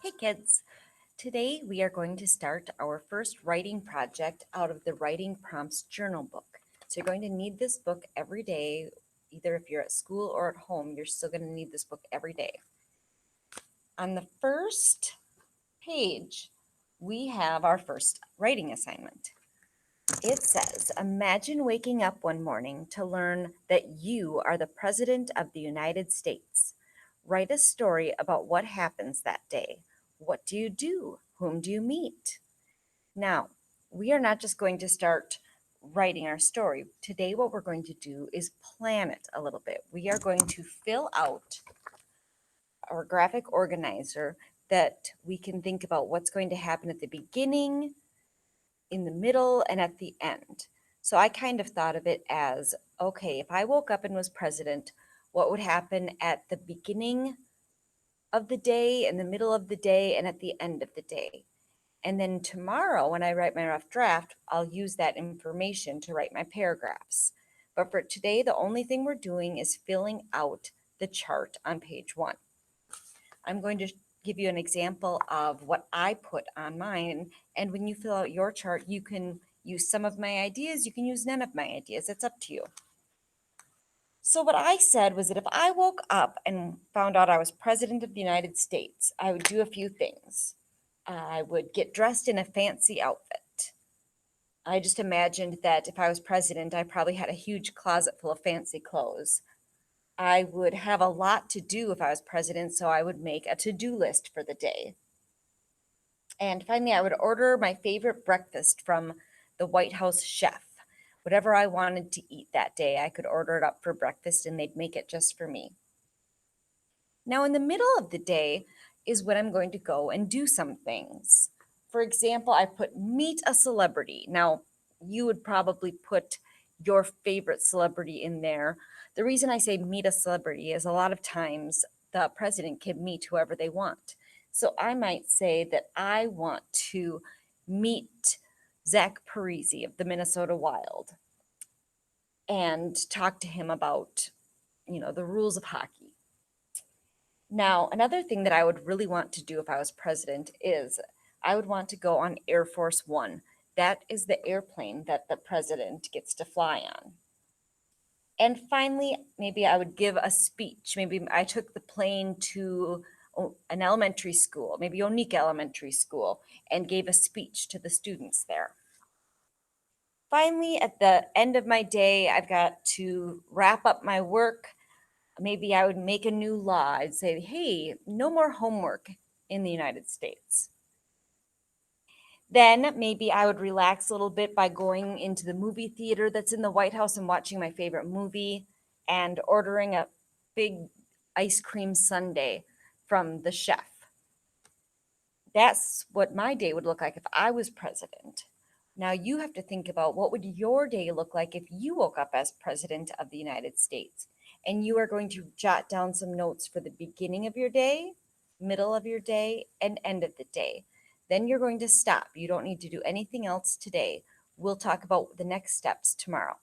Hey kids, today we are going to start our first writing project out of the Writing Prompts Journal book. So you're going to need this book every day, either if you're at school or at home, you're still going to need this book every day. On the first page, we have our first writing assignment. It says, imagine waking up one morning to learn that you are the President of the United States. Write a story about what happens that day. What do you do? Whom do you meet? Now, we are not just going to start writing our story. Today, what we're going to do is plan it a little bit. We are going to fill out our graphic organizer that we can think about what's going to happen at the beginning, in the middle, and at the end. So I kind of thought of it as, okay, if I woke up and was president, what would happen at the beginning of the day, in the middle of the day, and at the end of the day? And then tomorrow, when I write my rough draft, I'll use that information to write my paragraphs. But for today, the only thing we're doing is filling out the chart on page 1. I'm going to give you an example of what I put on mine. And when you fill out your chart, you can use some of my ideas, you can use none of my ideas. It's up to you. So what I said was that if I woke up and found out I was president of the United States, I would do a few things. I would get dressed in a fancy outfit. I just imagined that if I was president, I probably had a huge closet full of fancy clothes. I would have a lot to do if I was president, so I would make a to-do list for the day. And finally, I would order my favorite breakfast from the White House chef. Whatever I wanted to eat that day, I could order it up for breakfast and they'd make it just for me. Now, in the middle of the day is when I'm going to go and do some things. For example, I put meet a celebrity. Now, you would probably put your favorite celebrity in there. The reason I say meet a celebrity is a lot of times the president can meet whoever they want. So I might say that I want to meet Zach Parisi of the Minnesota Wild and talk to him about, the rules of hockey. Now, another thing that I would really want to do if I was president is I would want to go on Air Force One. That is the airplane that the president gets to fly on. And finally, maybe I would give a speech. Maybe I took the plane to an elementary school, maybe Onika Elementary School, and gave a speech to the students there. Finally, at the end of my day, I've got to wrap up my work. Maybe I would make a new law. I'd say, hey, no more homework in the United States. Then maybe I would relax a little bit by going into the movie theater that's in the White House and watching my favorite movie and ordering a big ice cream sundae from the chef. That's what my day would look like if I was president. Now you have to think about what would your day look like if you woke up as president of the United States. And you are going to jot down some notes for the beginning of your day, middle of your day, and end of the day. Then you're going to stop. You don't need to do anything else today. We'll talk about the next steps tomorrow.